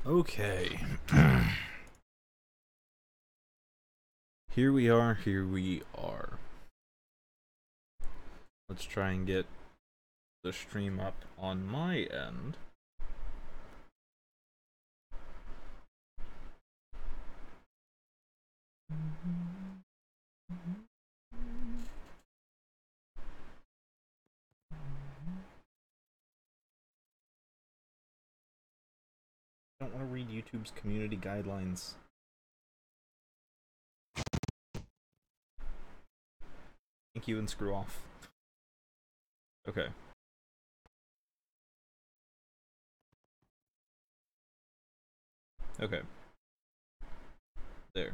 Okay. Here we are, here we are. Let's try and get the stream up on my end. I don't want to read YouTube's community guidelines. Thank you and screw off. Okay. Okay. There.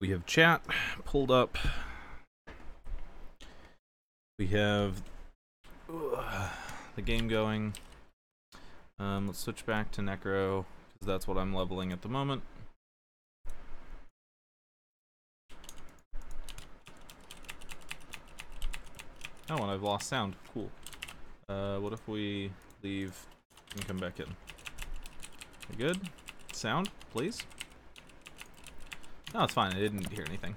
We have chat pulled up. We have the game going. Let's switch back to Necro, because that's what I'm leveling at the moment. Oh, and I've lost sound. Cool. What if we leave and come back in? You good? Sound, please? No, it's fine. I didn't hear anything.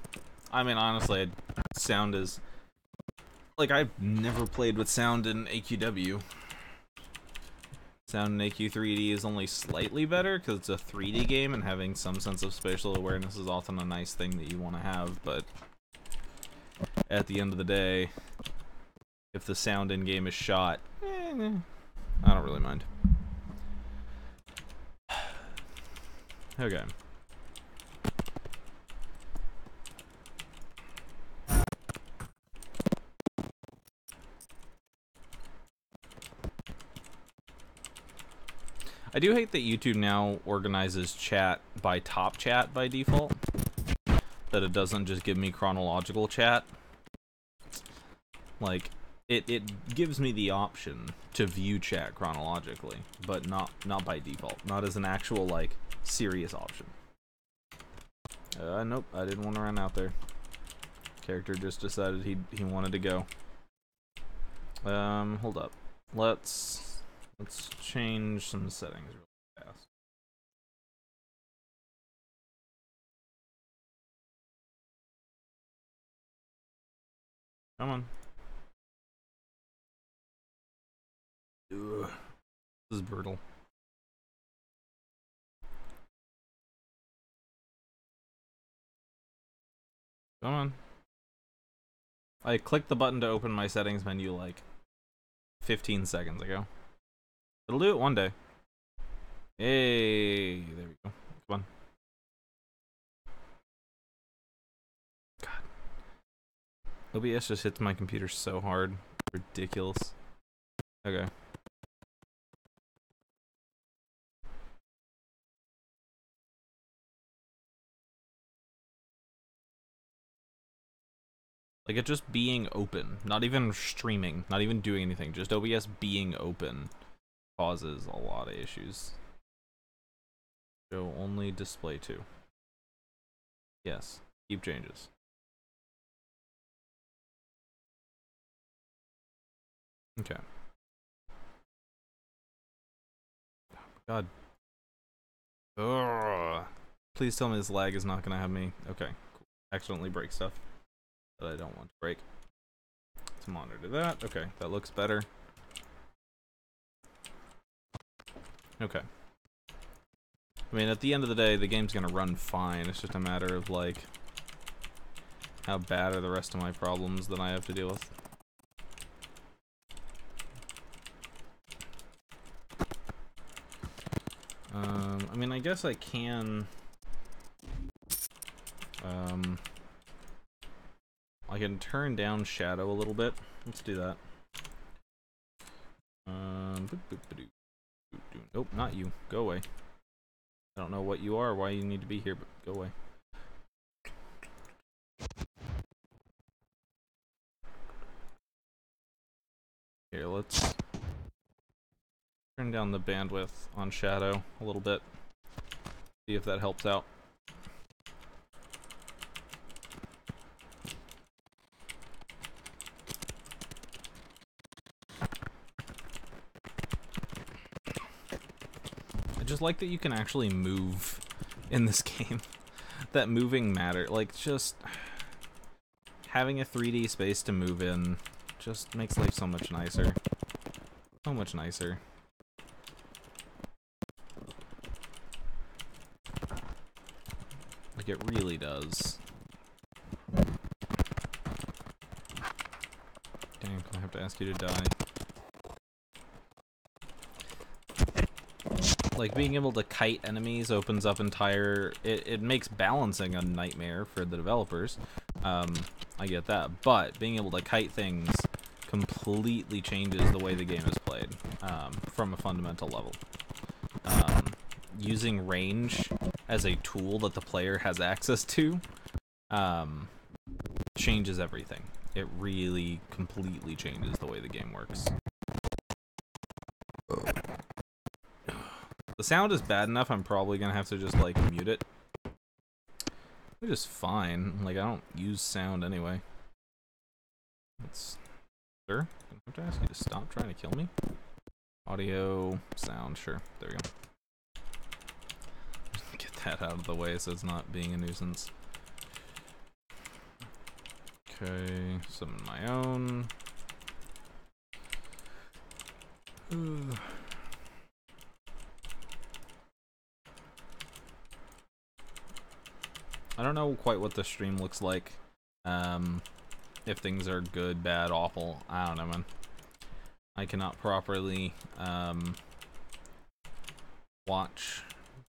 I mean, honestly, sound is... Like, I've never played with sound in AQW. Sound in AQ3D is only slightly better, because it's a 3D game, and having some sense of spatial awareness is often a nice thing that you want to have, but... At the end of the day, if the sound in-game is shot, I don't really mind. Okay. I do hate that YouTube now organizes chat by top chat by default. That it doesn't just give me chronological chat. Like, it gives me the option to view chat chronologically, but not by default. Not as an actual, like, serious option. Nope, I didn't want to run out there. Character just decided he wanted to go. Hold up. Let's change some settings real fast. Come on. Ugh. This is brutal. Come on. I clicked the button to open my settings menu like 15 seconds ago. It'll do it one day. Hey, there we go. Come on. God. OBS just hits my computer so hard. Ridiculous. Okay. Like, it just being open, not even streaming, not even doing anything, just OBS being open causes a lot of issues. Show only display to. Yes, keep changes. Okay. God. Ugh. Please tell me this lag is not gonna have me. Okay, cool. Accidentally break stuff that I don't want to break. Let's monitor that. Okay, that looks better. Okay. I mean, at the end of the day, the game's gonna run fine. It's just a matter of, like, how bad are the rest of my problems that I have to deal with. I mean, I guess I can... I can turn down shadow a little bit. Let's do that. Nope, not you. Go away. I don't know what you are or why you need to be here, but go away. Here, let's turn down the bandwidth on shadow a little bit. See if that helps out. just like that you can actually move in this game. That moving matter, like, just having a 3D space to move in just makes life so much nicer. So much nicer. Like, it really does. Damn, I have to ask you to die. Like, being able to kite enemies opens up entire... It makes balancing a nightmare for the developers. I get that. But being able to kite things completely changes the way the game is played from a fundamental level. Using range as a tool that the player has access to changes everything. It really completely changes the way the game works. The sound is bad enough, I'm probably gonna have to just, like, mute it. Which is fine. Like, I don't use sound anyway. Sir? I have to ask you to stop trying to kill me? Audio, sound, sure. There we go. Get that out of the way so it's not being a nuisance. Okay, summon my own. I don't know quite what the stream looks like. If things are good, bad, awful. I don't know, man. I cannot properly watch,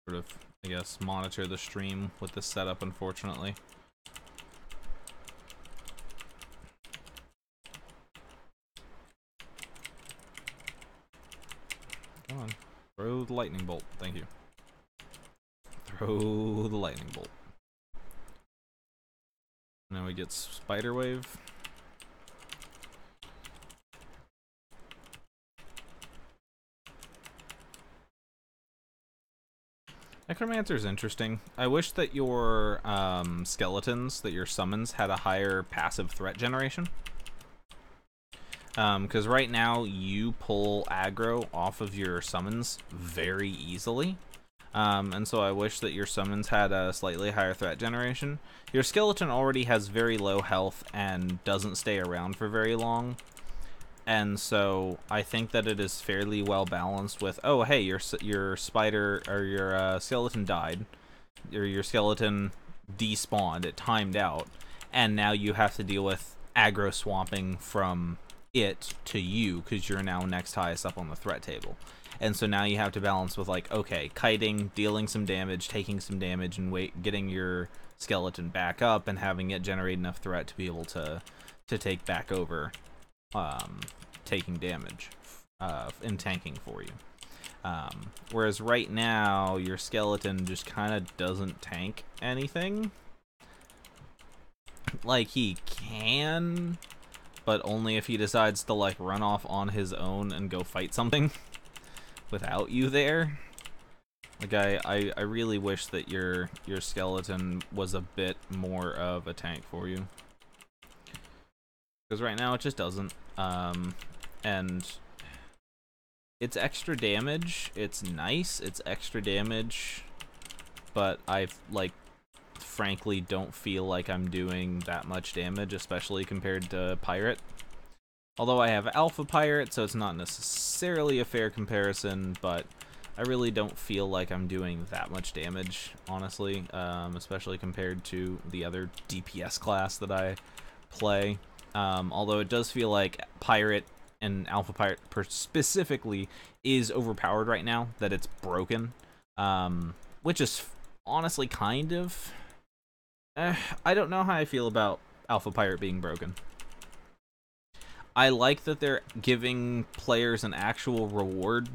sort of, I guess, monitor the stream with this setup, unfortunately. Come on. Throw the lightning bolt. Thank you. Throw the lightning bolt. Now we get spider wave. Necromancer's interesting. I wish that your skeletons, that your summons, had a higher passive threat generation. Because right now you pull aggro off of your summons very easily. And so I wish that your summons had a slightly higher threat generation. Your skeleton already has very low health and doesn't stay around for very long. And so I think that it is fairly well balanced with, oh hey, your spider or your skeleton died, or your skeleton despawned, it timed out, and now you have to deal with aggro swapping from it to you because you're now next highest up on the threat table. And so now you have to balance with, like, okay, kiting, dealing some damage, taking some damage, and getting your skeleton back up and having it generate enough threat to be able to take back over taking damage and tanking for you. Whereas right now, your skeleton just kind of doesn't tank anything. Like, he can, but only if he decides to, like, run off on his own and go fight something without you there. Like, I really wish that your skeleton was a bit more of a tank for you. Because right now it just doesn't. And it's extra damage. It's nice. It's extra damage. But frankly don't feel like I'm doing that much damage, especially compared to Pirate. Although I have Alpha Pirate, so it's not necessarily a fair comparison, but I really don't feel like I'm doing that much damage, honestly, especially compared to the other DPS class that I play. Although it does feel like Pirate and Alpha Pirate specifically is overpowered right now, that it's broken, which is honestly kind of... I don't know how I feel about Alpha Pirate being broken. I like that they're giving players an actual reward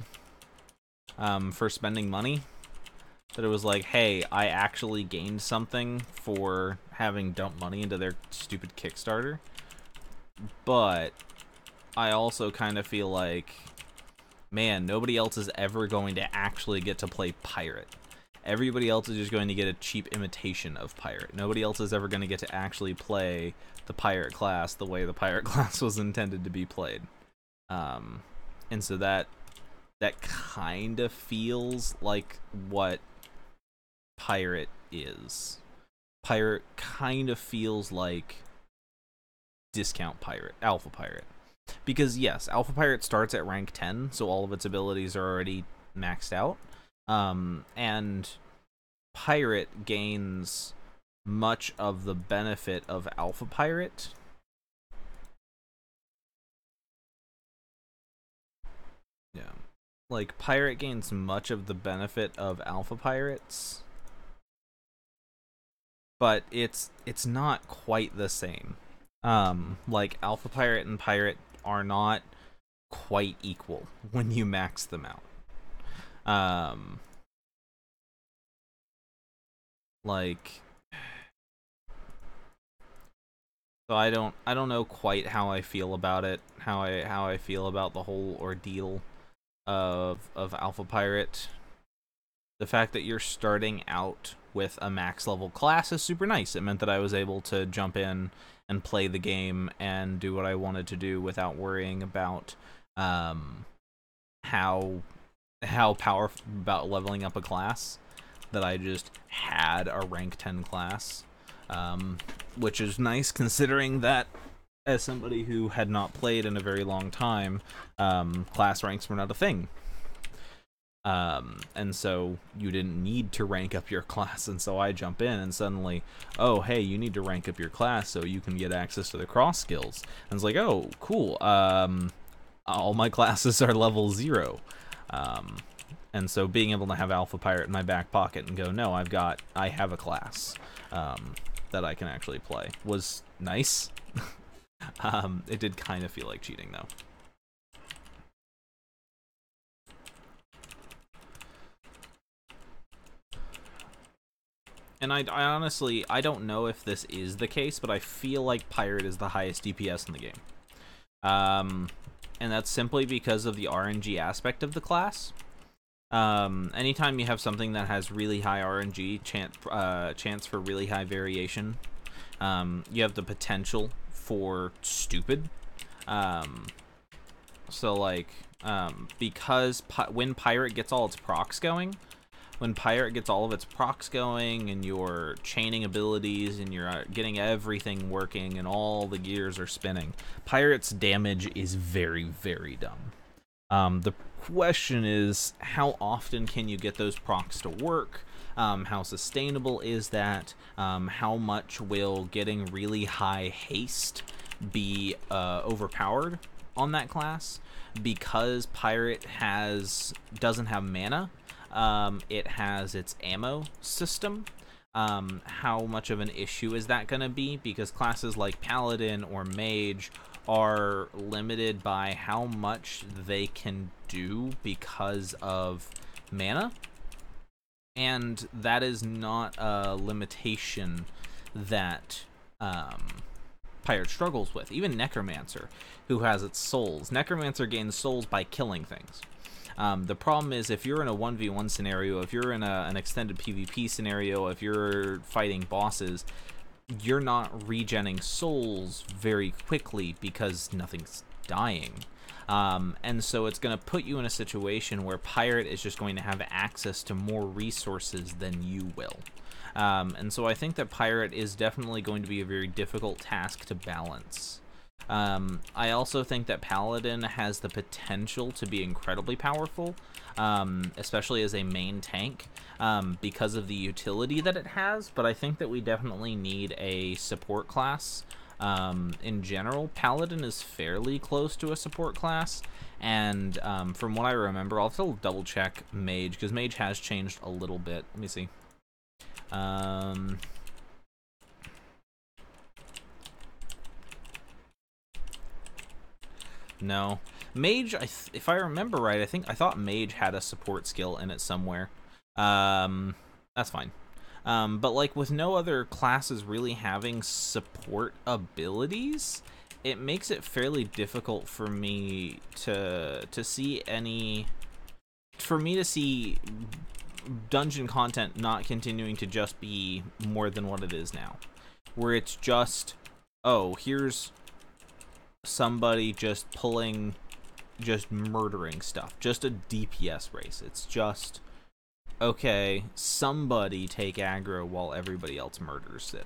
for spending money. That it was like, hey, I actually gained something for having dumped money into their stupid Kickstarter. But I also kind of feel like, man, nobody else is ever going to actually get to play Pirate. Everybody else is just going to get a cheap imitation of Pirate. Nobody else is ever going to get to actually play the Pirate class the way the Pirate class was intended to be played. And so that that kind of feels like what Pirate is. Pirate kind of feels like discount Pirate, Alpha Pirate. Because yes, Alpha Pirate starts at rank 10, so all of its abilities are already maxed out. And Pirate gains much of the benefit of Alpha Pirate. Yeah. Like, Pirate gains much of the benefit of Alpha Pirates, but it's not quite the same. Like, Alpha Pirate and Pirate are not quite equal when you max them out. Like, so I don't know quite how I feel about it, how I feel about the whole ordeal of Alpha Pirate. The fact that you're starting out with a max level class is super nice. It meant that I was able to jump in and play the game and do what I wanted to do without worrying about how powerful about leveling up a class, that I just had a rank 10 class, which is nice considering that as somebody who had not played in a very long time, class ranks were not a thing. And so you didn't need to rank up your class, and so I jump in and suddenly, oh hey, you need to rank up your class so you can get access to the cross skills. And it's like, oh cool, all my classes are level 0. And so being able to have Alpha Pirate in my back pocket and go, no, I have a class that I can actually play, was nice. It did kind of feel like cheating though. And I honestly, I don't know if this is the case, but I feel like Pirate is the highest DPS in the game. And that's simply because of the RNG aspect of the class. Anytime you have something that has really high RNG, chance for really high variation, you have the potential for stupid. So like, because when Pirate gets all its procs going, when Pirate gets all of its procs going and your chaining abilities and you're getting everything working and all the gears are spinning, Pirate's damage is very, very dumb. The question is, how often can you get those procs to work? How sustainable is that? How much will getting really high haste be overpowered on that class? Because Pirate doesn't have mana, it has its ammo system. How much of an issue is that going to be? Because classes like Paladin or Mage are limited by how much they can do because of mana. And that is not a limitation that Pirate struggles with. Even Necromancer, who has its souls. Necromancer gains souls by killing things. The problem is, if you're in a 1v1 scenario, if you're in an extended PvP scenario, if you're fighting bosses, you're not regenning souls very quickly because nothing's dying. And so it's going to put you in a situation where Pirate is just going to have access to more resources than you will. And so I think that Pirate is definitely going to be a very difficult task to balance. I also think that Paladin has the potential to be incredibly powerful, especially as a main tank, because of the utility that it has, but I think that we definitely need a support class. In general, Paladin is fairly close to a support class, and from what I remember, I'll still double check Mage, because Mage has changed a little bit. Let me see. No. Mage, if I remember right, I thought Mage had a support skill in it somewhere. That's fine. But like with no other classes really having support abilities, it makes it fairly difficult for me to see dungeon content not continuing to just be more than what it is now, where it's just, oh, here's somebody just pulling just murdering stuff. Just a DPS race. It's just, okay, somebody take aggro while everybody else murders it.